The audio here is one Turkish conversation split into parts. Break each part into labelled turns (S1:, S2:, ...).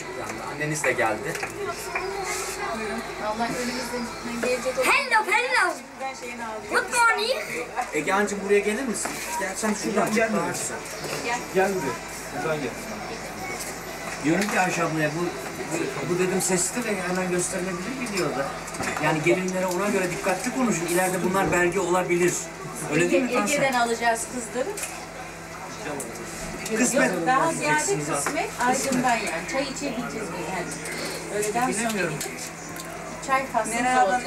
S1: şık bir anda. Anneniz de geldi.
S2: Allah önümüzden gelecek olan.
S3: Hello.
S2: Ben şeyini aldım.
S3: Good morning.
S1: Egehan'cığım buraya gelir misin? Gel sen şuradan gel.
S4: Gel buraya. Buradan gel.
S1: Diyorum ki Ayşe ablaya bu dedim sesli ve hemen gösterilebilir videoda. Yani gelinlere ona göre dikkatli konuşun. İleride bunlar belge olabilir. Öyle değil mi Tanser?
S2: Ege'den alacağız kızları.
S1: Kısmet.
S2: Yok, daha ziyade kısmet Aydın'dan yani. Çay içebileceğiz yani. Öğleden sonra gidip çay faslımız olacak.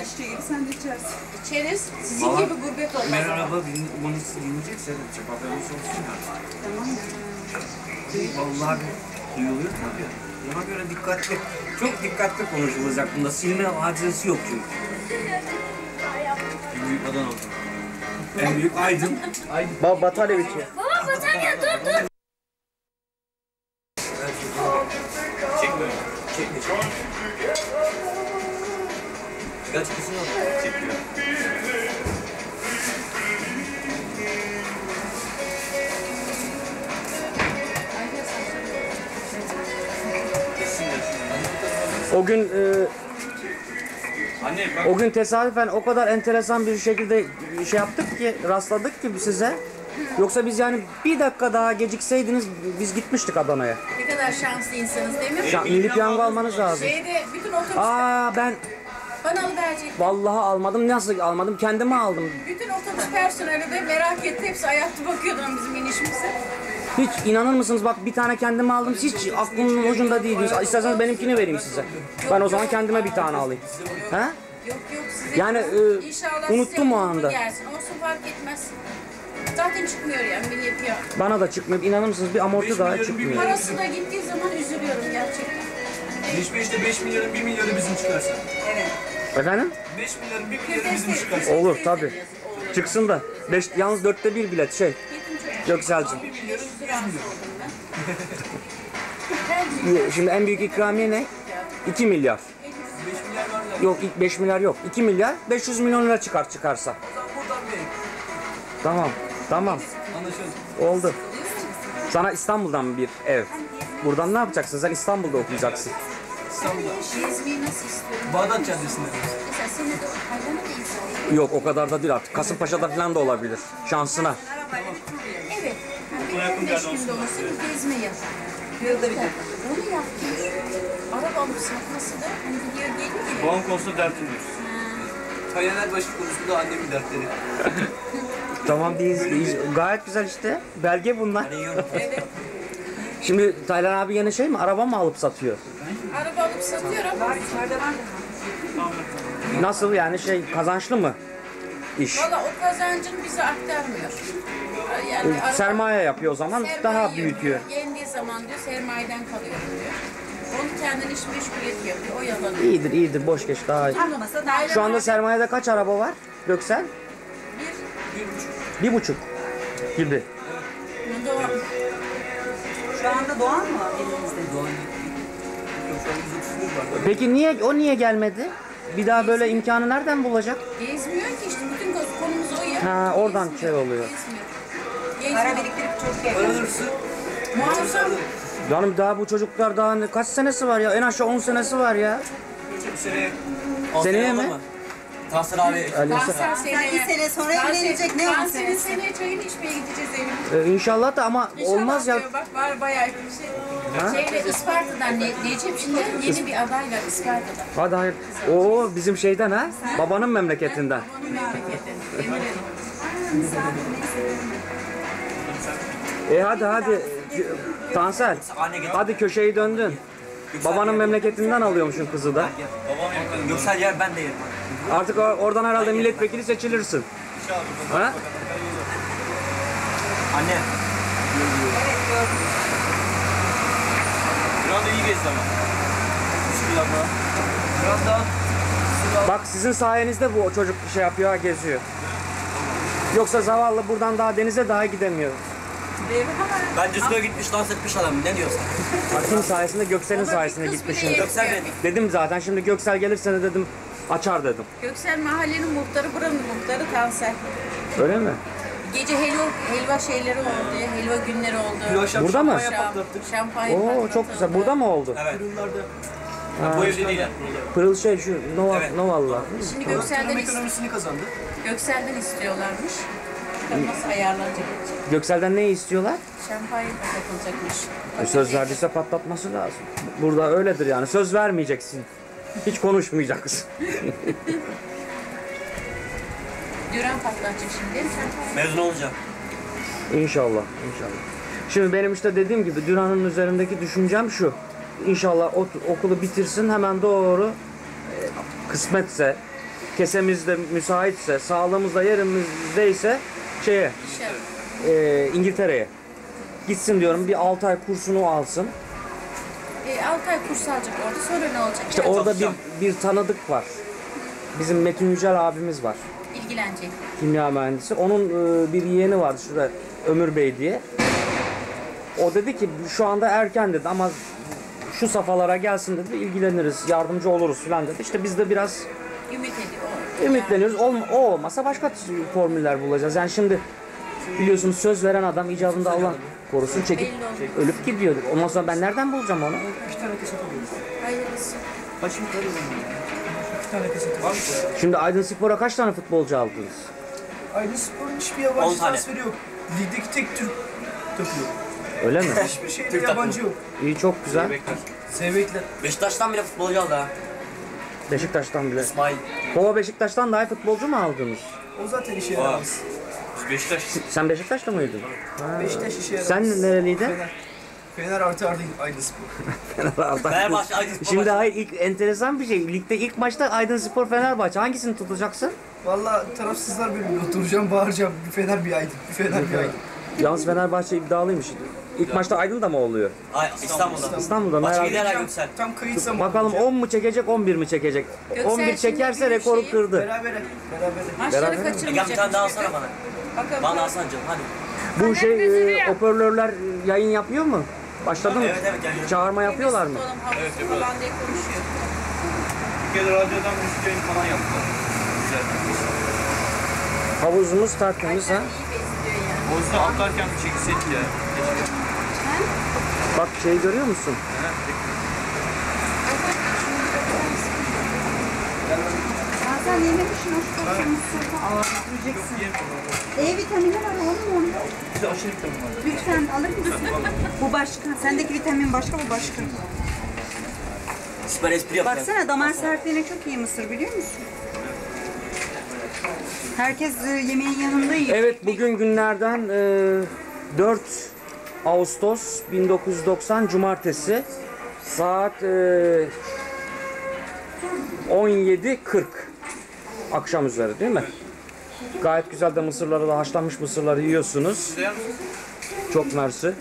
S5: Sen de içersin.
S2: İçeriz. Sizin
S1: Vallahi
S2: gibi gurbet olmaz.
S1: Merhaba, bunu dinleyecekse haberiniz olsun yani.
S5: Tamam.
S1: Vallahi duyuluyor tabii. Buna göre dikkatli, çok dikkatli konuşulacak bunda. Silme hadisesi yok çünkü.
S4: En büyük Adana oldu.
S1: En büyük Aydın.
S4: Batarya bitiyor.
S3: Baba batarya dur.
S4: Çekmiyor.
S1: Çekme.
S4: Kaç kısım var? Çekiyor.
S6: O gün
S4: Anne bak.
S6: o gün tesadüfen o kadar enteresan bir şekilde şey yaptık ki, rastladık ki size. Yoksa biz yani bir dakika daha gecikseydiniz biz gitmiştik Adana'ya.
S2: Ne kadar şanslı insanız değil mi?
S6: Milli piyango almanız lazım.
S2: Şeyde bütün otobüs
S6: Ben
S2: bana alıverecek.
S6: vallahi almadım. Nasıl almadım? Kendime aldım.
S2: Bütün otobüs personeli de merak etti. Hepsi ayakta bakıyordu bizim inişimize.
S6: Hiç inanır mısınız? Bak bir tane kendime aldım. Hiç aklımın ucunda değil. İsterseniz benimkini vereyim size. Ben o zaman kendime bir tane alayım. He?
S2: Yok size.
S6: Yani,
S2: İnşallah
S6: unuttum
S2: size
S6: o anda.
S2: Gelsin. Olsun fark etmez. Zaten çıkmıyor yani milli piyango.
S6: Bana da çıkmıyor. İnanır mısınız? Bir amorti daha çıkmıyor.
S2: Parası da gittiği zaman üzülüyorum gerçekten.
S4: Geçmişte 5 milyarın 1 milyarı bizim çıkarsa.
S2: Evet.
S6: Efendim?
S4: 5 milyarın 1 milyarı bizim çıkarsa.
S6: Olur tabii. Çıksın da. Yalnız 1/4 bilet şey. Göksel'cim. Şimdi en büyük ikramiye ne? 2 milyar. Yok 5 milyar yok. 2 milyar 500 milyon lira çıkarsa. Tamam.
S4: Anlaşıldı.
S6: Oldu. Sana İstanbul'dan bir ev. Buradan ne yapacaksın? Sen İstanbul'da okuyacaksın.
S4: İstanbul'da.
S2: Gezmeyi nasıl istiyorum?
S4: Bağdat Caddesi'nde.
S2: Mesela seni de hayvanı da insan.
S6: Yok o kadar da değil artık. Kasımpaşa'da falan da olabilir. Şansına.
S2: Evet. Bir 15 günde olsa bir gezme yapar.
S5: Yılda bir de.
S2: Onu yaptım. Araba alıp satması da hani gidiyor geliyor ya.
S4: Bank olsa dert oluyoruz. Tayyar başı konusunda annemin dertleri.
S6: Tamam değil. Gayet güzel işte. Belge bunlar.
S2: Evet.
S6: Şimdi Taylan abi yine şey mi? Araba mı alıp satıyor?
S2: Araba alıp satıyor ama
S5: İçeride var.
S6: Nasıl yani kazançlı mı iş?
S2: valla o kazancını bize aktarmıyor. Yani araba
S6: Sermaye yapıyor o zaman
S2: sermaye
S6: daha
S2: yapıyor.
S6: büyütüyor.
S2: Yendiği zaman diyor sermayeden kalıyorum diyor. Onu kendini iş meşguliyeti yapıyor. O yalan.
S6: İyidir boş geç daha iyi.
S5: Anlamasa da
S6: Şu anda sermayede kaç araba var Göksel?
S2: bir
S6: 1,5 gibi.
S2: Doğan.
S5: şu anda Doğan mı elimizde?
S6: Peki niye gelmedi? Bir daha böyle imkanı nereden bulacak?
S2: Gezmiyor ki işte bütün konumuz o ya.
S6: Ha, oradan
S2: Gezmiyor,
S6: şey oluyor.
S2: Gezmiyor.
S5: Para biriktirip çocuk evlendi.
S4: Ölürsün.
S2: Muazzam.
S6: Yani daha bu çocuklar daha kaç senesi var ya? En aşağı 10 senesi var ya.
S4: Bu sene.
S6: Seneye mi?
S4: Tahsin abi.
S2: Kanser seneye.
S5: 2 sene sonra evlenecek ne 10
S2: Kanserin
S5: senesi?
S2: seneye çayını içmeye gideceğiz evine.
S6: İnşallah da ama
S2: İnşallah
S6: olmaz ya.
S2: diyor, bak var bayağı bir şey. Şeyle Isparta'dan Necip şimdi yeni bir adayla Isparta'dan.
S6: Hadi hayır. Oo bizim şeyden ha? Babanın memleketinden.
S2: Onun memleketi. Eminim.
S6: Hadi. Tansel. Hadi köşeyi döndün. Babanın memleketinden alıyormuşsun kızı da.
S4: Babam yakın. Göksel yer ben de yerim.
S6: Artık oradan herhalde milletvekili seçilirsin. Ha?
S4: Anne.
S5: Evet gördüm.
S4: Biraz da iyi gezdi ama. Bismillah falan. Biraz daha
S6: Bak sizin sayenizde bu çocuk şey yapıyor, geziyor. Yoksa zavallı buradan daha denize daha gidemiyor.
S4: bence suya gitmiş dans etmiş adam. Ne diyorsun?
S6: Kim sayesinde? Göksel'in sayesinde gitmiş şimdi.
S4: Göksel Bey.
S6: Dedim zaten şimdi Göksel gelirse de dedim açar dedim.
S2: Göksel mahallenin muhtarı, buranın muhtarı Kanser.
S6: Öyle mi?
S2: Gece helva şeyleri oldu, helva günleri oldu.
S4: Bir akşam
S6: Burada mı?
S4: şampanya patlattık.
S2: Şampanya
S6: Oo
S2: patlatıldı.
S6: çok güzel. Burada mı oldu?
S1: Evet.
S4: Fırınlarda.
S1: Bu evde değil yani.
S6: Pırıl şey şu Nova,
S1: Evet.
S6: Nova'lılar.
S2: Şimdi
S4: Tarım ekonomisini kazandı.
S2: Göksel'den istiyorlarmış. Bakalım nasıl ayarlanacak.
S6: Göksel'den ne istiyorlar?
S2: Şampanya patlatılacakmış.
S6: Söz verdiyse patlatması lazım. Burada öyledir yani. Söz vermeyeceksin. Hiç konuşmayacaksın.
S2: Düren patlatacak şimdi.
S1: Mezun olacağım.
S6: İnşallah, inşallah. Şimdi benim işte dediğim gibi Duran'ın üzerindeki düşüncem şu. İnşallah okulu bitirsin hemen doğru kısmetse, kesemizde müsaitse, sağlığımızda yerimizdeyse şeye,
S2: İnşallah.
S6: İngiltere'ye gitsin diyorum. Bir 6 ay kursunu alsın.
S2: 6 ay kurs alacak orada, sonra ne olacak?
S6: İşte
S2: Yani
S6: orada bir tanıdık var. Bizim Metin Yücel abimiz var.
S2: ilgilenecek.
S6: Kimya mühendisi. Onun bir yeğeni vardı şurada, Ömür Bey diye. O dedi ki şu anda erken dedi ama şu safhalara gelsin dedi, ilgileniriz, yardımcı oluruz falan dedi. İşte biz de biraz
S2: Ümit ediyor.
S6: ümitleniyoruz. O olmasa başka formüller bulacağız. Yani şimdi biliyorsunuz söz veren adam icabında Allah korusun çekip
S2: Belli oldu.
S6: ölüp gidiyor. Ondan sonra ben nereden bulacağım onu?
S4: 2 tane keset alıyoruz.
S2: Hayırlısı.
S4: Kaçını karıyoruz? 2 tane keset alıyoruz.
S6: Şimdi Aydınspor'a kaç tane futbolcu aldınız?
S4: Aydın Spor'un hiçbir
S1: 10
S4: yabancı
S1: tane.
S4: transferi yok. Ligdeki tek Türk takımı.
S6: Öyle mi?
S4: Hiçbir şeyde
S1: Türk
S4: yabancı yok.
S6: İyi, çok güzel.
S4: Sevekler.
S1: Beşiktaş'tan bile futbolcu aldı ha.
S6: Beşiktaş'tan bile.
S1: İsmail.
S6: Kova Beşiktaş'tan daha iyi futbolcu mu aldınız?
S4: O zaten işe yaramaz.
S1: Beşiktaş.
S6: Sen Beşiktaş'ta mıydın?
S4: Beşiktaş işe yaramaz.
S6: Sen nereliydin?
S4: Fener. Fener artı Aydın Spor.
S1: Fenerbahçe, Aydınspor.
S6: Şimdi hayır, ilk enteresan bir şey. Ligde ilk maçta Aydınspor Fenerbahçe. Hangisini tutacaksın?
S4: Valla tarafsızlar bölümünde oturacağım, bağıracağım. Bir Fener bir Aydın, bir Fener bir Aydın.
S6: Yalnız Fenerbahçe iddialıymış. İlk maçta Aydın da mı oluyor?
S1: Ay, İstanbul'da.
S6: İstanbul'da
S1: Maçı
S6: herhalde.
S1: gider ha Göksel.
S4: Tam kayıt zamanı.
S6: Bakalım 10 mu çekecek, 11 mi çekecek?
S2: Göksel
S6: 11
S2: şimdi
S6: çekerse
S2: bir
S6: rekoru
S2: şeyi-
S6: kırdı.
S4: Berabere.
S2: Maçları
S6: Beraber mi?
S2: kaçırmayacak.
S1: Ege bir tane daha alsana bana.
S2: Bakalım.
S1: Bana alsana canım hadi.
S6: Bu hoparlörler yayın yapıyor mu? Başladı mı?
S1: Evet evet yani.
S6: Çağırma yapıyorlar mı?
S2: Evet, falan diye konuşuyor.
S4: Türkiye'de radyodan müzik yayını falan yaptılar. Güzel.
S6: Havuzumuz tertemiz ha.
S2: İyi besliyor yani.
S4: O yüzden atlarken bir çekilseydik ya.
S6: Bak şey görüyor musun?
S5: Bazen yememişsin, hoş kalmışsın. Götüreceksin. E vitamini var oğlum onda.
S4: Bize aşırı vitamin var.
S5: Lütfen alır mısın? Bu başka. Sendeki vitamin başka, bu başka.
S1: Süper espri yapıyor.
S5: Baksana damar sertliğine çok iyi mısır, biliyor musun? Herkes yemeğin yanında yiyor.
S6: Evet, bugün günlerden 4 Ağustos 1990 Cumartesi saat 17:40 akşam üzeri değil mi? Gayet güzel de mısırları da haşlanmış mısırları yiyorsunuz. Çok mersi.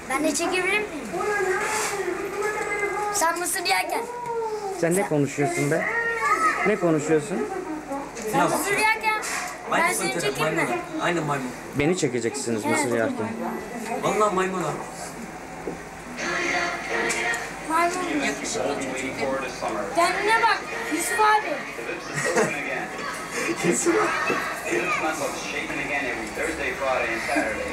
S3: Ben de çekebilir miyim? Sen mısır yerken.
S6: Sen ne konuşuyorsun be? Ne konuşuyorsun?
S3: Sen mısır yerken. Ben seni çekeyim mi?
S1: Aynen maymun.
S6: Beni çekeceksiniz mısır yerken.
S1: Vallahi maymun ha.
S3: Maymun. Kendine bak. Yusuf abi.
S7: Shaking again every Thursday, Friday, and Saturday.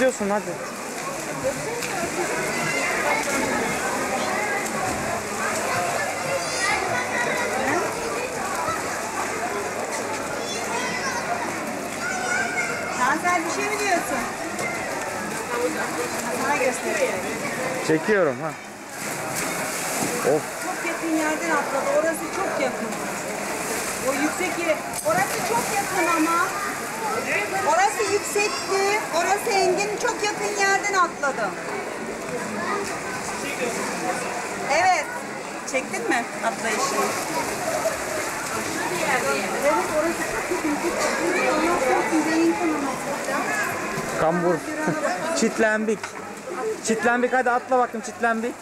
S6: bekliyorsun hadi.
S5: Şansel bir şey mi diyorsun? Sana göstereyim.
S6: Çekiyorum ha. Of.
S5: Çok yakın yerden atladı. Orası çok yakın. O yüksek yere. Orası çok yakın ama. Orası yüksekti. Orası Engin'in çok yakın yerden atladı. Evet. Çektin mi atlayışını? Evet, orası çok yakın. Ondan sonra beyin kanaması.
S6: Kambur. Çitlembik. Çitlembik hadi atla bakayım çitlembik.